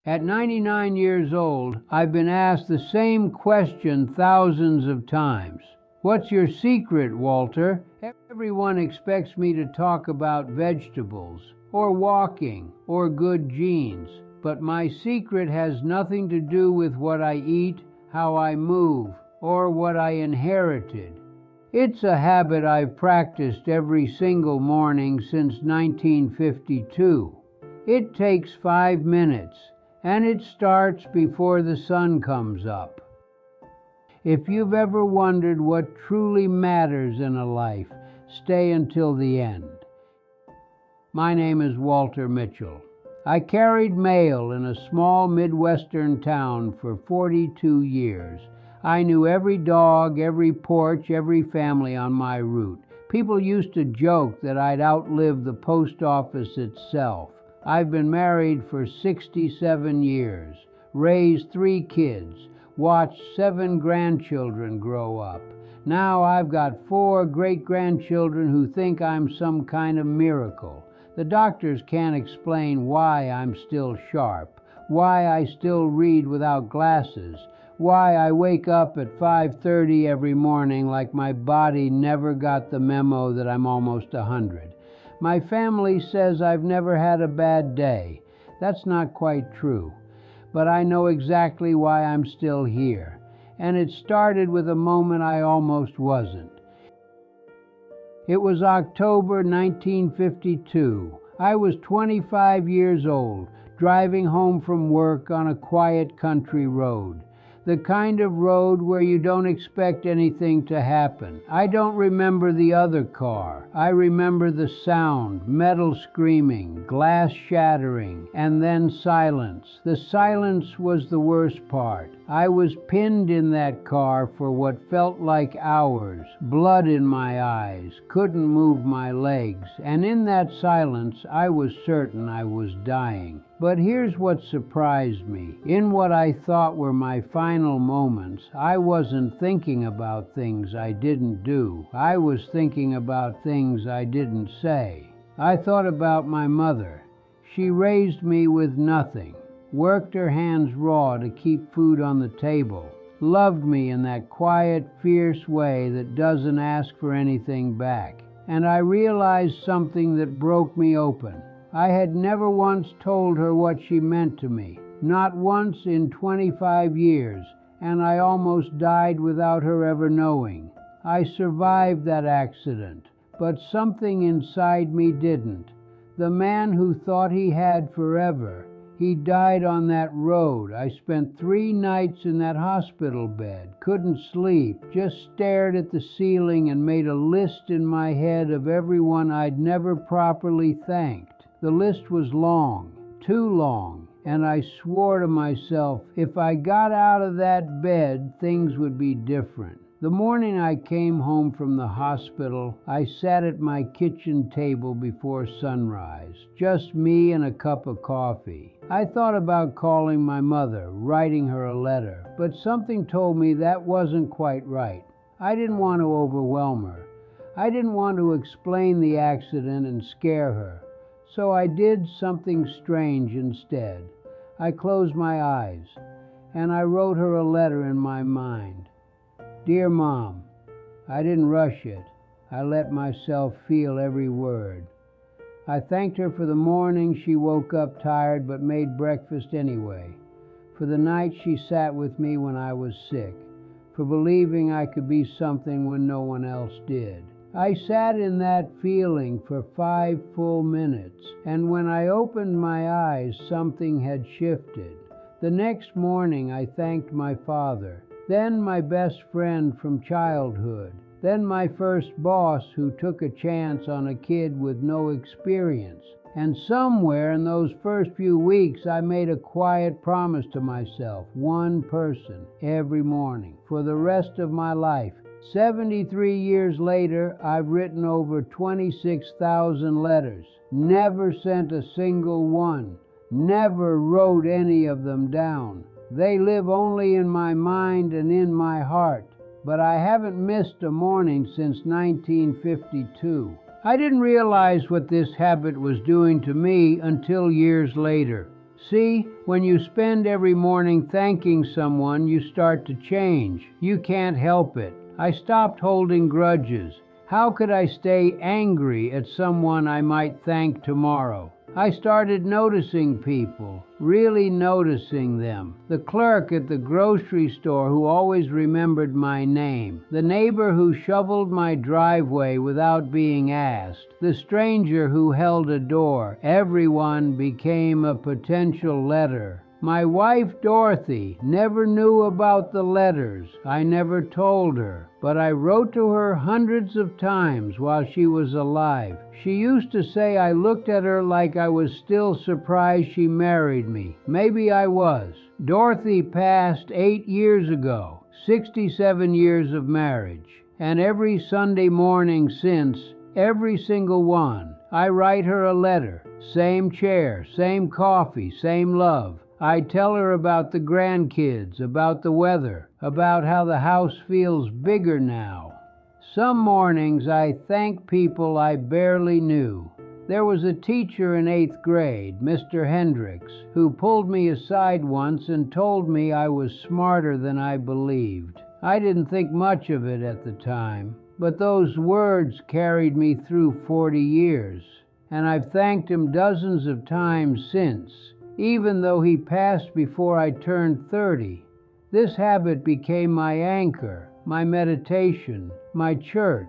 At 99 years old, I've been asked the same question thousands of times. What's your secret, Walter? Everyone expects me to talk about vegetables, or walking, or good genes. But my secret has nothing to do with what I eat, how I move, or what I inherited. It's a habit I've practiced every single morning since 1952. It takes 5 minutes, and it starts before the sun comes up. If you've ever wondered what truly matters in a life, stay until the end. My name is Walter Mitchell. I carried mail in a small Midwestern town for 42 years. I knew every dog, every porch, every family on my route. People used to joke that I'd outlive the post office itself. I've been married for 67 years, raised 3 kids, watched 7 grandchildren grow up. Now I've got 4 great-grandchildren who think I'm some kind of miracle. The doctors can't explain why I'm still sharp, why I still read without glasses, why I wake up at 5:30 every morning like my body never got the memo that I'm almost 100. My family says I've never had a bad day. That's not quite true, but I know exactly why I'm still here. And it started with a moment I almost wasn't. It was October 1952. I was 25 years old, driving home from work on a quiet country road. The kind of road where you don't expect anything to happen. I don't remember the other car. I remember the sound, metal screaming, glass shattering, and then silence. The silence was the worst part. I was pinned in that car for what felt like hours, blood in my eyes, couldn't move my legs, and in that silence I was certain I was dying. But here's what surprised me. In what I thought were my final moments, I wasn't thinking about things I didn't do. I was thinking about things I didn't say. I thought about my mother. She raised me with nothing, worked her hands raw to keep food on the table, loved me in that quiet, fierce way that doesn't ask for anything back. And I realized something that broke me open. I had never once told her what she meant to me, not once in 25 years, and I almost died without her ever knowing. I survived that accident, but something inside me didn't. The man who thought he had forever, he died on that road. I spent 3 nights in that hospital bed, couldn't sleep, just stared at the ceiling and made a list in my head of everyone I'd never properly thanked. The list was long, too long, and I swore to myself if I got out of that bed, things would be different. The morning I came home from the hospital, I sat at my kitchen table before sunrise, just me and a cup of coffee. I thought about calling my mother, writing her a letter, but something told me that wasn't quite right. I didn't want to overwhelm her. I didn't want to explain the accident and scare her. So I did something strange instead. I closed my eyes, and I wrote her a letter in my mind. Dear Mom, I didn't rush it. I let myself feel every word. I thanked her for the morning she woke up tired but made breakfast anyway, for the night she sat with me when I was sick, for believing I could be something when no one else did. I sat in that feeling for 5 full minutes, and when I opened my eyes, something had shifted. The next morning I thanked my father, then my best friend from childhood, then my first boss who took a chance on a kid with no experience. And somewhere in those first few weeks I made a quiet promise to myself, one person, every morning, for the rest of my life. 73 years later, I've written over 26,000 letters, never sent a single one, never wrote any of them down. They live only in my mind and in my heart, but I haven't missed a morning since 1952. I didn't realize what this habit was doing to me until years later. See, when you spend every morning thanking someone, you start to change. You can't help it. I stopped holding grudges. How could I stay angry at someone I might thank tomorrow? I started noticing people, really noticing them. The clerk at the grocery store who always remembered my name. The neighbor who shoveled my driveway without being asked. The stranger who held a door. Everyone became a potential letter. My wife, Dorothy, never knew about the letters. I never told her, but I wrote to her hundreds of times while she was alive. She used to say I looked at her like I was still surprised she married me. Maybe I was. Dorothy passed 8 years ago, 67 years of marriage. And every Sunday morning since, every single one, I write her a letter. Same chair, same coffee, same love. I tell her about the grandkids, about the weather, about how the house feels bigger now. Some mornings I thank people I barely knew. There was a teacher in 8th grade, Mr. Hendricks, who pulled me aside once and told me I was smarter than I believed. I didn't think much of it at the time, but those words carried me through 40 years, and I've thanked him dozens of times since. Even though he passed before I turned 30, this habit became my anchor, my meditation, my church.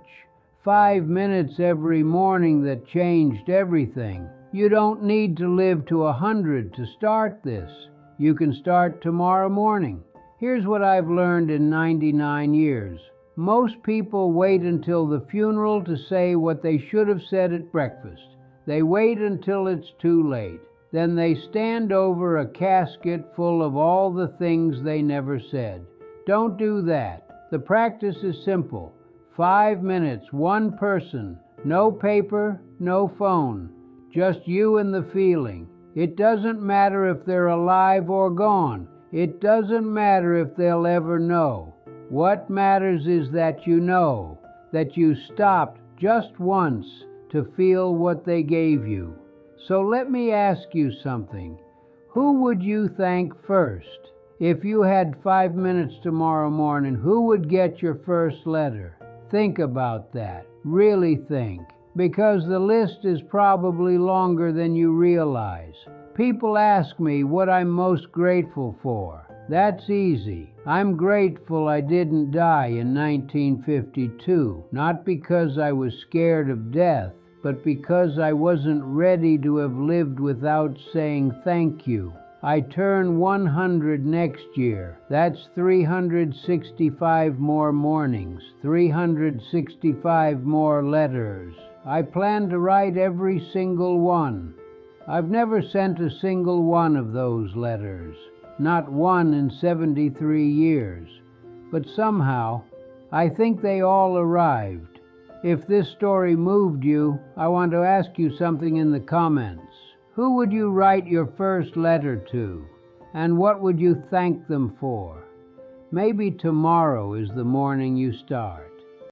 5 minutes every morning that changed everything. You don't need to live to 100 to start this. You can start tomorrow morning. Here's what I've learned in 99 years. Most people wait until the funeral to say what they should have said at breakfast. They wait until it's too late. Then they stand over a casket full of all the things they never said. Don't do that. The practice is simple. 5 minutes, one person, no paper, no phone, just you and the feeling. It doesn't matter if they're alive or gone. It doesn't matter if they'll ever know. What matters is that you know, that you stopped just once to feel what they gave you. So let me ask you something. Who would you thank first? If you had 5 minutes tomorrow morning, who would get your first letter? Think about that. Really think. Because the list is probably longer than you realize. People ask me what I'm most grateful for. That's easy. I'm grateful I didn't die in 1952, not because I was scared of death, but because I wasn't ready to have lived without saying thank you. I turn 100 next year. That's 365 more mornings, 365 more letters. I plan to write every single one. I've never sent a single one of those letters, not one in 73 years. But somehow, I think they all arrived. If this story moved you, I want to ask you something in the comments. Who would you write your first letter to? And what would you thank them for? Maybe tomorrow is the morning you start.